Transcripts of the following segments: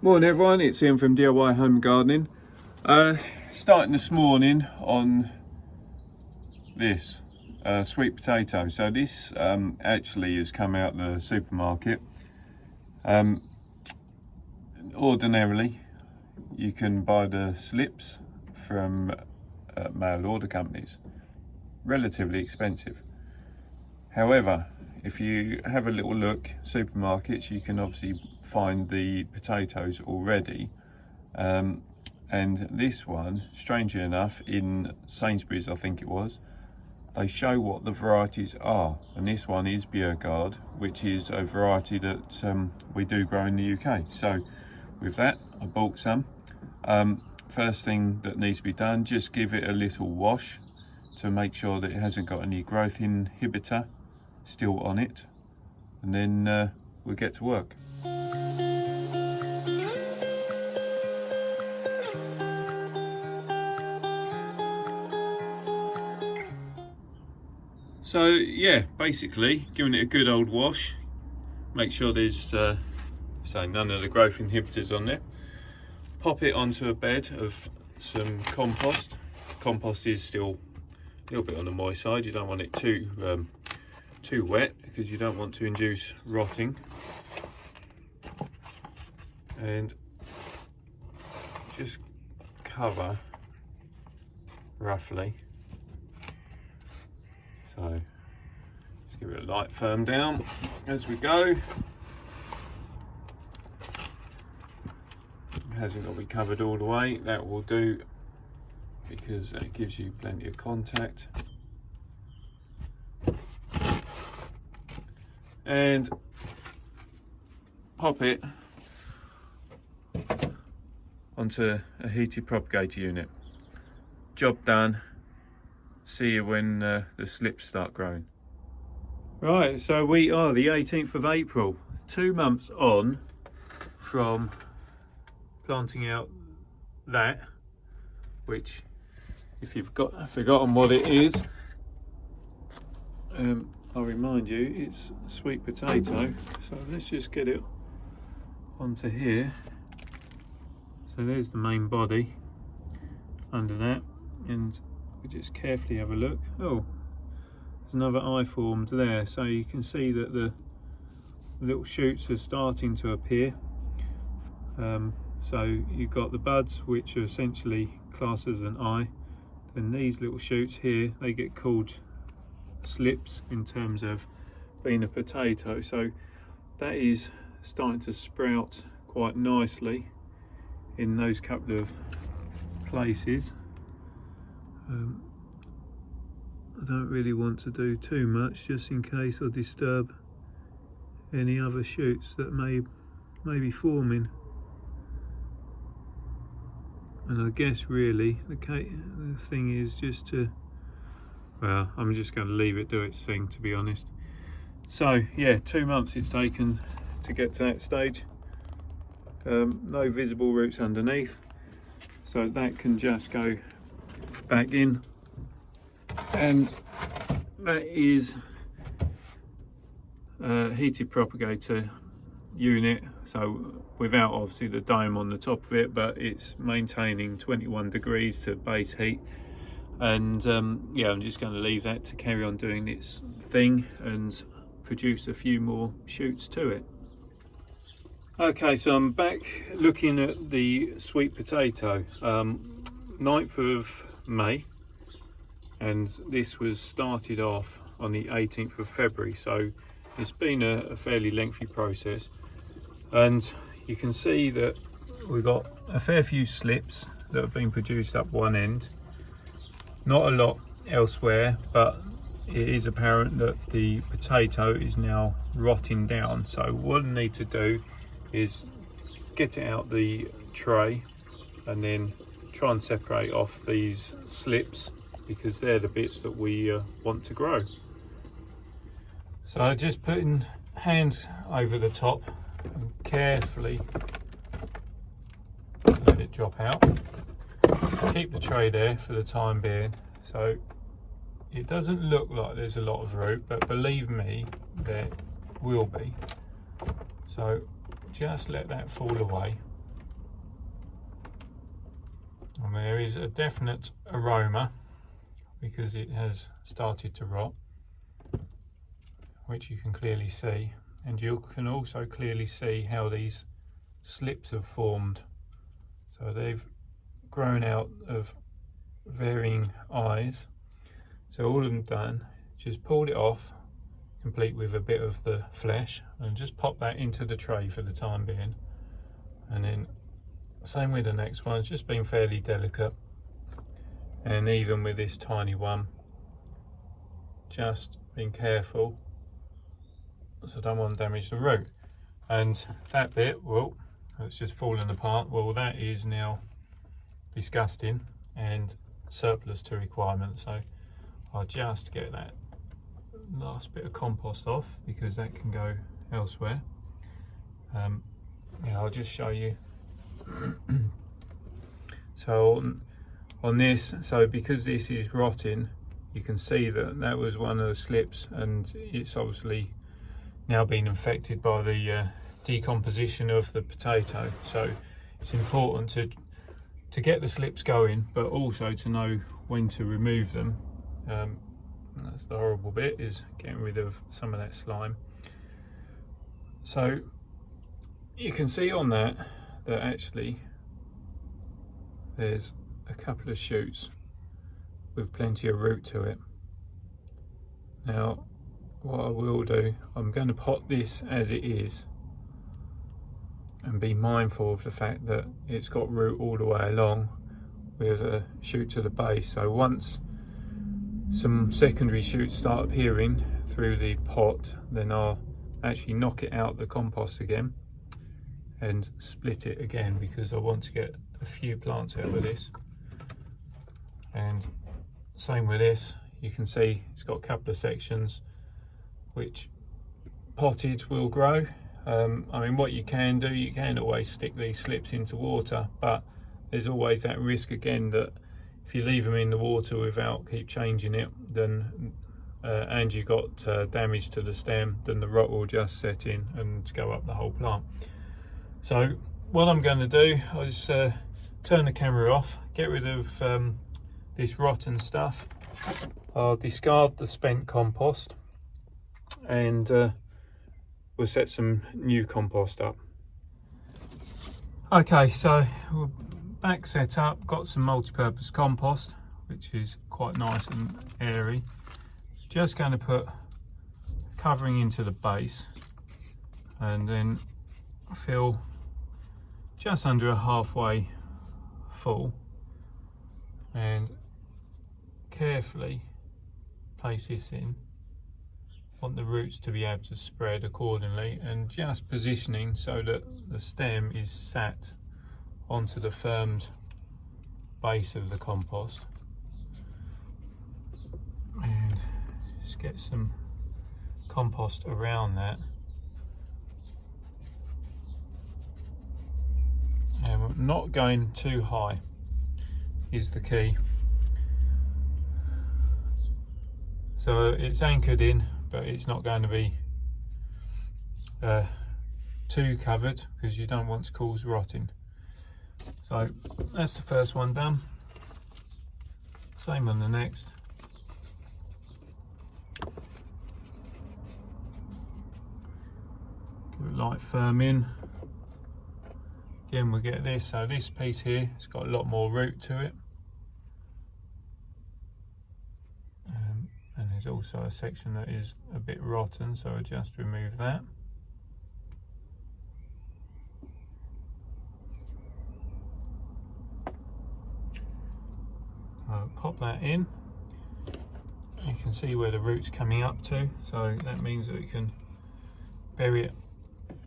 Morning everyone, it's Ian from DIY Home Gardening. Starting this morning on this sweet potato. So this actually has come out the supermarket. Ordinarily you can buy the slips from mail order companies, relatively expensive. However, if you have a little look, supermarkets, you can obviously find the potatoes already. And this one, strangely enough, in Sainsbury's, I think it was, they show what the varieties are. And this one is Beauregard, which is a variety that we do grow in the UK. So with that, I bought some. First thing that needs to be done, just give it a little wash to make sure that it hasn't got any growth inhibitor still on it, and then we'll get to work. So yeah, basically giving it a good old wash, make sure there's so none of the growth inhibitors on there. Pop it onto a bed of some compost. Compost is still a little bit on the moist side, you don't want it too wet because you don't want to induce rotting. And just cover roughly. So just give it a light firm down as we go. It hasn't got to be covered all the way, that will do because that gives you plenty of contact. And pop it onto a heated propagator unit. Job done. See you when the slips start growing. Right, so we are the 18th of April, 2 months on from planting out that, which if you've forgotten what it is, I'll remind you, it's sweet potato. So let's just get it onto here. So there's the main body under that, and we just carefully have a look. Oh, there's another eye formed there, so you can see that the little shoots are starting to appear. So you've got the buds, which are essentially classed as an eye. Then these little shoots here, they get called slips in terms of being a potato. So that is starting to sprout quite nicely in those couple of places. I don't really want to do too much just in case I disturb any other shoots that may be forming. And I guess really the thing is just to, well, I'm just going to leave it do its thing, to be honest. So yeah, 2 months it's taken to get to that stage. No visible roots underneath, so that can just go back in. And that is a heated propagator unit, so without obviously the dome on the top of it, but it's maintaining 21 degrees to base heat. And yeah, I'm just going to leave that to carry on doing its thing and produce a few more shoots to it. Okay, so I'm back looking at the sweet potato, 9th of May, and this was started off on the 18th of February, so it's been a fairly lengthy process. And you can see that we've got a fair few slips that have been produced up one end. Not a lot elsewhere, but it is apparent that the potato is now rotting down. So what I need to do is get it out the tray and then try and separate off these slips, because they're the bits that we want to grow. So just putting hands over the top and carefully let it drop out. Keep the tray there for the time being. So it doesn't look like there's a lot of root, but believe me, there will be. So just let that fall away. And there is a definite aroma because it has started to rot, which you can clearly see, and you can also clearly see how these slips have formed. So they've grown out of varying eyes. So all of them done, just pulled it off, complete with a bit of the flesh, and just pop that into the tray for the time being. And then same with the next one, it's just been fairly delicate. And even with this tiny one, just being careful so I don't want to damage the root. And that bit, well, it's just fallen apart. Well, that is now disgusting and surplus to requirement. So I'll just get that last bit of compost off because that can go elsewhere. Yeah, I'll just show you. So on this, so because this is rotting, you can see that that was one of the slips, and it's obviously now been infected by the decomposition of the potato. So it's important to get the slips going, but also to know when to remove them. That's the horrible bit, is getting rid of some of that slime. So you can see on that actually there's a couple of shoots with plenty of root to it. Now what I will do, I'm going to pot this as it is and be mindful of the fact that it's got root all the way along with a shoot to the base. So once some secondary shoots start appearing through the pot, then I'll actually knock it out the compost again and split it again, because I want to get a few plants out of this. And same with this, you can see it's got a couple of sections which potted will grow. I mean, what you can do, you can always stick these slips into water, but there's always that risk again that if you leave them in the water without keep changing it, then and you got damage to the stem, then the rot will just set in and go up the whole plant. So what I'm going to do, I'll just turn the camera off, get rid of this rotten stuff. I'll discard the spent compost, and we'll set some new compost up. Okay, so we're back set up, got some multi-purpose compost, which is quite nice and airy. Just going to put covering into the base and then fill just under a halfway full, and carefully place this in. Want the roots to be able to spread accordingly, and just positioning so that the stem is sat onto the firmed base of the compost. And just get some compost around that. And we're not going too high is the key. So it's anchored in, but it's not going to be too covered because you don't want to cause rotting. So that's the first one done. Same on the next. Give it light firm in. Again, we'll get this. So this piece here, it's got a lot more root to it. And there's also a section that is a bit rotten, so I'll just remove that. I'll pop that in. You can see where the root's coming up to, so that means that we can bury it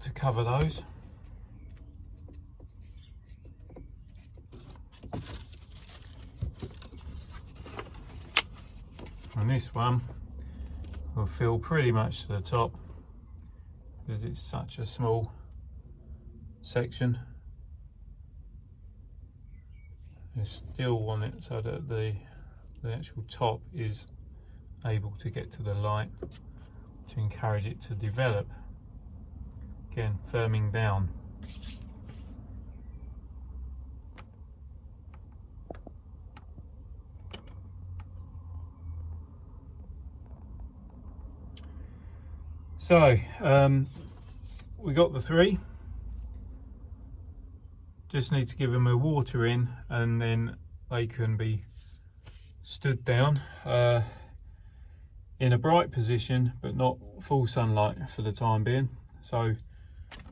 to cover those. And this one will fill pretty much to the top because it's such a small section. You still want it so that the actual top is able to get to the light to encourage it to develop. Again, firming down. So we got the 3. Just need to give them a water in, and then they can be stood down in a bright position, but not full sunlight for the time being. So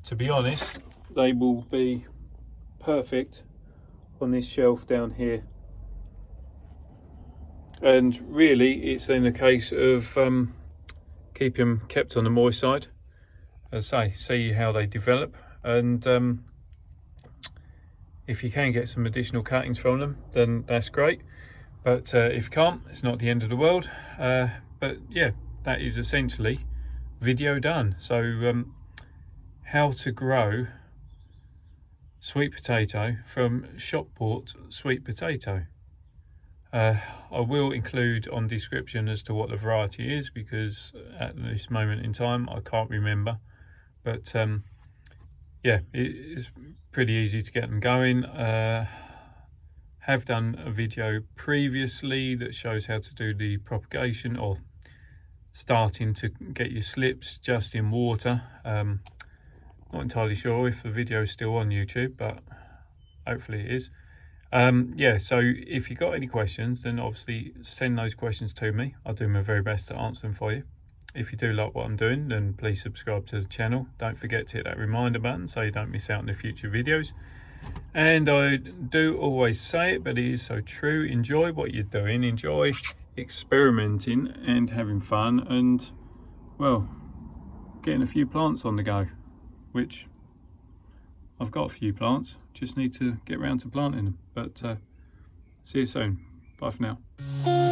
to be honest, they will be perfect on this shelf down here. And really it's then a case of keep them kept on the moist side, as I say, see how they develop, and if you can get some additional cuttings from them, then that's great. But if you can't, it's not the end of the world. But yeah, that is essentially video done. So how to grow sweet potato from shop bought sweet potato. I will include on description as to what the variety is, because at this moment in time I can't remember. But yeah, it's pretty easy to get them going. Have done a video previously that shows how to do the propagation, or starting to get your slips just in water. Not entirely sure if the video is still on YouTube, but hopefully it is. Yeah, so if you've got any questions, then obviously send those questions to me. I'll do my very best to answer them for you. If you do like what I'm doing, then please subscribe to the channel. Don't forget to hit that reminder button so you don't miss out on the future videos. And I do always say it, but it is so true: enjoy what you're doing, enjoy experimenting and having fun, and well, getting a few plants on the go, which I've got a few plants, just need to get around to planting them. But see you soon. Bye for now.